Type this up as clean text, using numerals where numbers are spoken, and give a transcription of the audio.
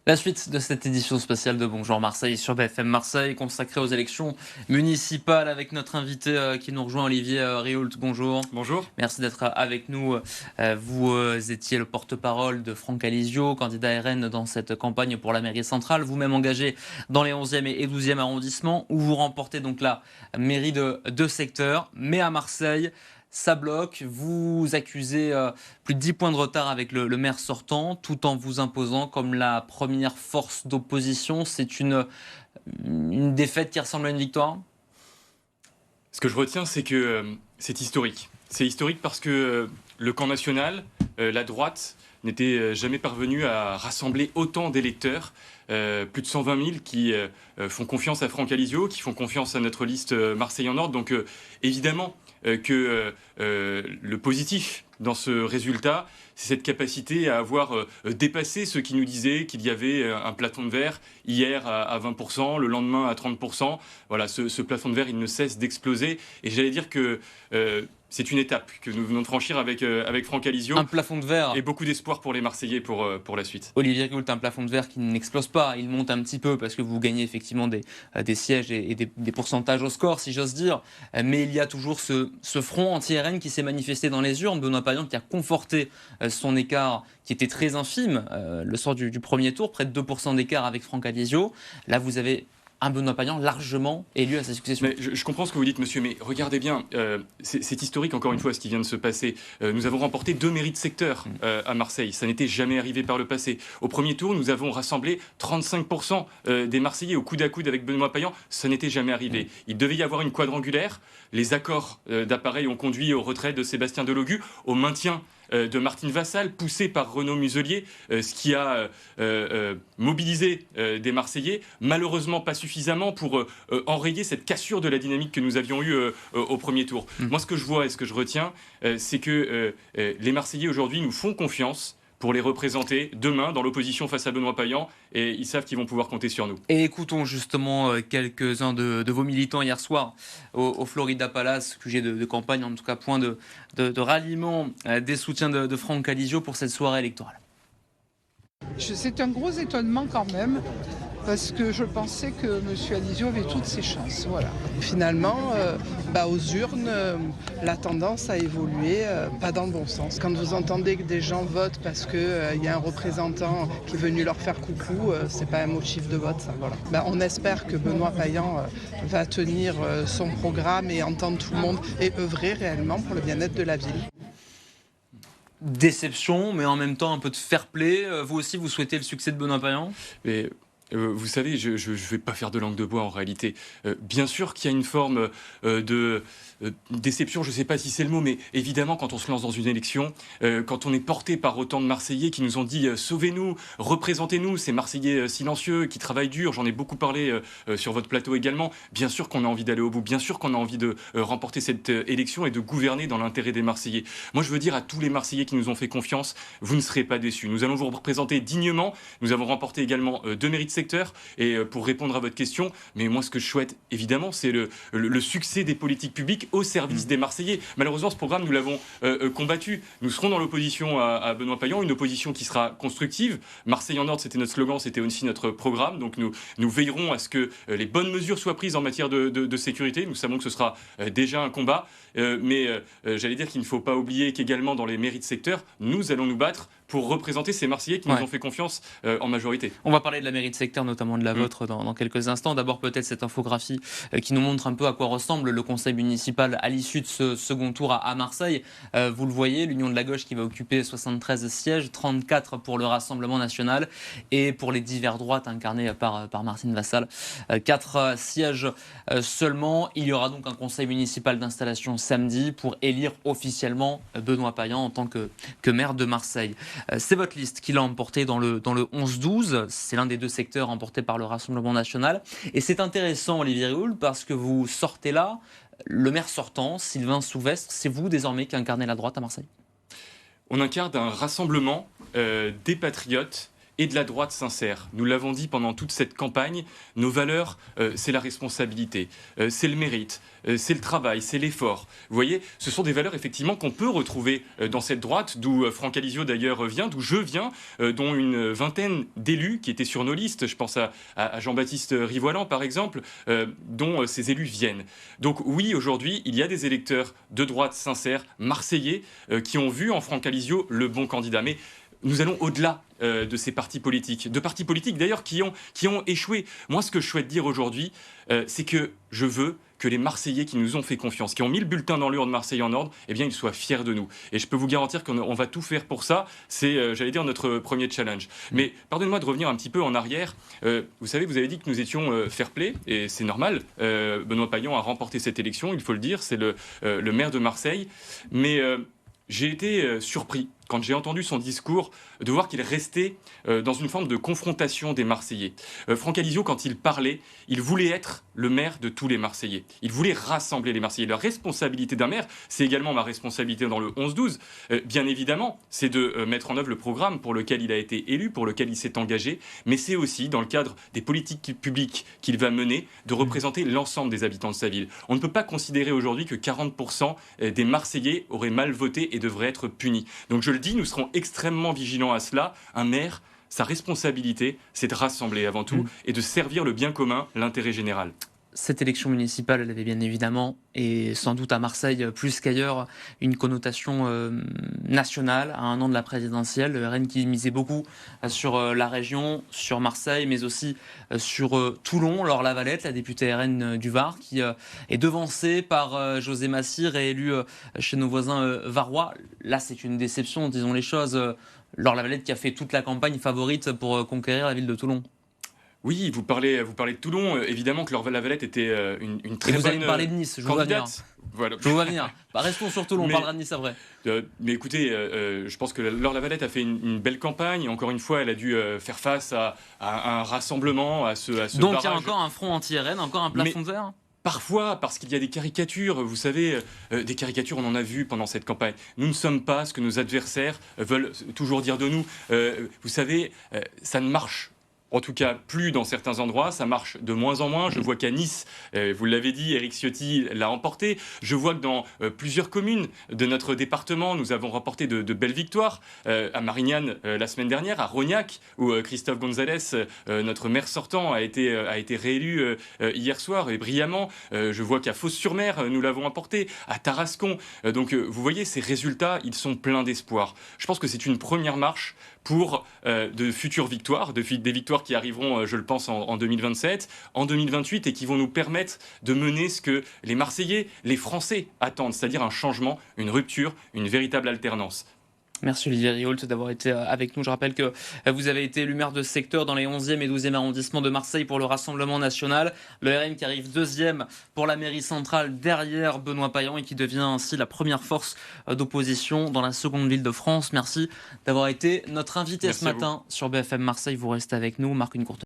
La suite de cette édition spéciale de Bonjour Marseille sur BFM Marseille, consacrée aux élections municipales avec notre invité qui nous rejoint, Olivier Rioult. Bonjour. Bonjour. Merci d'être avec nous. Vous étiez le porte-parole de Franck Alizio, candidat RN dans cette campagne pour la mairie centrale, vous-même engagé dans les 11e et 12e arrondissements, où vous remportez donc la mairie de deux secteurs. Mais à Marseille, ça bloque. Vous accusez plus de 10 points de retard avec le maire sortant, tout en vous imposant comme la première force d'opposition. C'est une défaite qui ressemble à une victoire? Ce que je retiens, c'est que c'est historique. C'est historique parce que le camp national, la droite, n'était jamais parvenu à rassembler autant d'électeurs, plus de 120 000 qui font confiance à Franck Alizio, qui font confiance à notre liste Marseille en ordre. Donc évidemment que le positif dans ce résultat, c'est cette capacité à avoir dépassé ceux qui nous disaient qu'il y avait un plafond de verre hier à 20%, le lendemain à 30%. Voilà, ce plafond de verre, il ne cesse d'exploser. Et j'allais dire que c'est une étape que nous venons de franchir avec Franck Alizio. Un plafond de verre. Et beaucoup d'espoir pour les Marseillais pour la suite. Olivier Rioult, un plafond de verre qui n'explose pas. Il monte un petit peu parce que vous gagnez effectivement des sièges et des pourcentages au score, si j'ose dire. Mais il y a toujours ce front anti-RN qui s'est manifesté dans les urnes. Benoît Payan qui a conforté son écart qui était très infime le soir du premier tour, près de 2% d'écart avec Franck Alizio. Là, vous avez un Benoît Payan largement élu à sa succession. Mais je comprends ce que vous dites, monsieur, mais regardez bien, c'est historique encore une fois ce qui vient de se passer. Nous avons remporté 2 mairies de secteur à Marseille, ça n'était jamais arrivé par le passé. Au premier tour, nous avons rassemblé 35% des Marseillais au coude à coude avec Benoît Payan, ça n'était jamais arrivé. Il devait y avoir une quadrangulaire, les accords d'appareil ont conduit au retrait de Sébastien Delogu, au maintien de Martine Vassal, poussé par Renaud Muselier, ce qui a mobilisé des Marseillais, malheureusement pas suffisamment pour enrayer cette cassure de la dynamique que nous avions eue au premier tour. Moi, ce que je vois et ce que je retiens, c'est que les Marseillais aujourd'hui nous font confiance pour les représenter demain dans l'opposition face à Benoît Payan, et ils savent qu'ils vont pouvoir compter sur nous. Et écoutons justement quelques-uns de vos militants hier soir au Florida Palace, sujet de campagne, en tout cas point de ralliement des soutiens de Franck Alizio pour cette soirée électorale. C'est un gros étonnement quand même, parce que je pensais que M. Alizio avait toutes ses chances. Voilà. Finalement, aux urnes, la tendance a évolué, pas dans le bon sens. Quand vous entendez que des gens votent parce qu'il y a un représentant qui est venu leur faire coucou, c'est pas un motif de vote, ça. Voilà. On espère que Benoît Payan va tenir son programme et entendre tout le monde et œuvrer réellement pour le bien-être de la ville. Déception, mais en même temps un peu de fair play. Vous aussi, vous souhaitez le succès de Benoît Payan? Mais vous savez, je ne vais pas faire de langue de bois en réalité. Bien sûr qu'il y a une forme de déception, je ne sais pas si c'est le mot, mais évidemment quand on se lance dans une élection, quand on est porté par autant de Marseillais qui nous ont dit sauvez-nous, représentez-nous, ces Marseillais silencieux qui travaillent dur, j'en ai beaucoup parlé sur votre plateau également, bien sûr qu'on a envie d'aller au bout, bien sûr qu'on a envie de remporter cette élection et de gouverner dans l'intérêt des Marseillais. Moi je veux dire à tous les Marseillais qui nous ont fait confiance, vous ne serez pas déçus. Nous allons vous représenter dignement, nous avons remporté également 2 mairies de secteur, et pour répondre à votre question, mais moi ce que je souhaite évidemment c'est le succès des politiques publiques au service des Marseillais. Malheureusement, ce programme, nous l'avons combattu. Nous serons dans l'opposition à Benoît Payan, une opposition qui sera constructive. Marseille en ordre, c'était notre slogan, c'était aussi notre programme. Donc nous veillerons à ce que les bonnes mesures soient prises en matière de sécurité. Nous savons que ce sera déjà un combat. Mais j'allais dire qu'il ne faut pas oublier qu'également dans les mairies de secteur, nous allons nous battre pour représenter ces Marseillais qui nous ont fait confiance en majorité. On va parler de la mairie de secteur, notamment de la vôtre, dans quelques instants. D'abord, peut-être cette infographie qui nous montre un peu à quoi ressemble le conseil municipal à l'issue de ce second tour à Marseille. Vous le voyez, l'Union de la gauche qui va occuper 73 sièges, 34 pour le Rassemblement national et pour les divers droites incarnées par Martine Vassal, 4 sièges seulement. Il y aura donc un conseil municipal d'installation samedi pour élire officiellement Benoît Payan en tant que maire de Marseille. C'est votre liste qui l'a emporté dans le 11-12. C'est l'un des 2 secteurs emportés par le Rassemblement national. Et c'est intéressant, Olivier Rioult, parce que vous sortez là, le maire sortant, Sylvain Souvestre, c'est vous désormais qui incarnez la droite à Marseille. On incarne un rassemblement des patriotes et de la droite sincère. Nous l'avons dit pendant toute cette campagne, nos valeurs, c'est la responsabilité, c'est le mérite, c'est le travail, c'est l'effort. Vous voyez, ce sont des valeurs effectivement qu'on peut retrouver dans cette droite, d'où Franck Alizio d'ailleurs vient, d'où je viens, dont une vingtaine d'élus qui étaient sur nos listes. Je pense à Jean-Baptiste Rivoilan par exemple, dont ces élus viennent. Donc oui, aujourd'hui, il y a des électeurs de droite sincères, marseillais, qui ont vu en Franck Alizio le bon candidat. Mais nous allons au-delà de ces partis politiques, d'ailleurs qui ont échoué. Moi, ce que je souhaite dire aujourd'hui, c'est que je veux que les Marseillais qui nous ont fait confiance, qui ont mis le bulletin dans l'urne Marseille en ordre, eh bien, ils soient fiers de nous. Et je peux vous garantir qu'on va tout faire pour ça. C'est, j'allais dire, notre premier challenge. Mais pardonnez-moi de revenir un petit peu en arrière. Vous savez, vous avez dit que nous étions fair-play, et c'est normal. Benoît Payan a remporté cette élection, il faut le dire. C'est le maire de Marseille. Mais j'ai été surpris, quand j'ai entendu son discours, de voir qu'il restait dans une forme de confrontation des Marseillais. Franck Alizio, quand il parlait, il voulait être le maire de tous les Marseillais. Il voulait rassembler les Marseillais. La responsabilité d'un maire, c'est également ma responsabilité dans le 11-12. Bien évidemment, c'est de mettre en œuvre le programme pour lequel il a été élu, pour lequel il s'est engagé, mais c'est aussi, dans le cadre des politiques publiques qu'il va mener, de représenter l'ensemble des habitants de sa ville. On ne peut pas considérer aujourd'hui que 40% des Marseillais auraient mal voté et devraient être punis. Donc je le dis, nous serons extrêmement vigilants à cela. Un maire, sa responsabilité, c'est de rassembler avant tout et de servir le bien commun, l'intérêt général. Cette élection municipale, elle avait bien évidemment, et sans doute à Marseille plus qu'ailleurs, une connotation nationale à un an de la présidentielle. Le RN qui misait beaucoup sur la région, sur Marseille, mais aussi sur Toulon. Laure Lavalette, la députée RN du Var, qui est devancée par José Massy, réélu chez nos voisins varois. Là, c'est une déception, disons les choses. Laure Lavalette qui a fait toute la campagne favorite pour conquérir la ville de Toulon. Oui, vous parlez de Toulon. Évidemment que Laure Lavalette était une très bonne candidate. Vous allez me parler de Nice, je vous vois venir. Voilà. Je vous vois venir. Bah, restons sur Toulon, on parlera de Nice après. Mais écoutez, je pense que Laure Lavalette a fait une belle campagne. Encore une fois, elle a dû faire face à un rassemblement, à ce Donc barrage. il y a encore un front anti-RN, encore un plafond de verre. Parfois, parce qu'il y a des caricatures, vous savez, des caricatures, on en a vu pendant cette campagne. Nous ne sommes pas ce que nos adversaires veulent toujours dire de nous. Vous savez, ça ne marche. En tout cas, plus dans certains endroits, ça marche de moins en moins. Je vois qu'à Nice, vous l'avez dit, Éric Ciotti l'a emporté. Je vois que dans plusieurs communes de notre département, nous avons remporté de belles victoires. À Marignane, la semaine dernière, à Rognac, où Christophe Gonzalez, notre maire sortant, a été réélu hier soir, et brillamment. Je vois qu'à Fos-sur-Mer, nous l'avons emporté, à Tarascon. Donc, vous voyez, ces résultats, ils sont pleins d'espoir. Je pense que c'est une première marche pour de futures victoires, des victoires qui arriveront, je le pense, en 2027, en 2028, et qui vont nous permettre de mener ce que les Marseillais, les Français attendent, c'est-à-dire un changement, une rupture, une véritable alternance. Merci Olivier Rioult d'avoir été avec nous. Je rappelle que vous avez été élu maire de secteur dans les 11e et 12e arrondissements de Marseille pour le Rassemblement national. Le RN qui arrive deuxième pour la mairie centrale derrière Benoît Payan et qui devient ainsi la première force d'opposition dans la seconde ville de France. Merci d'avoir été notre invité ce matin sur BFM Marseille. Vous restez avec nous. On marque une courte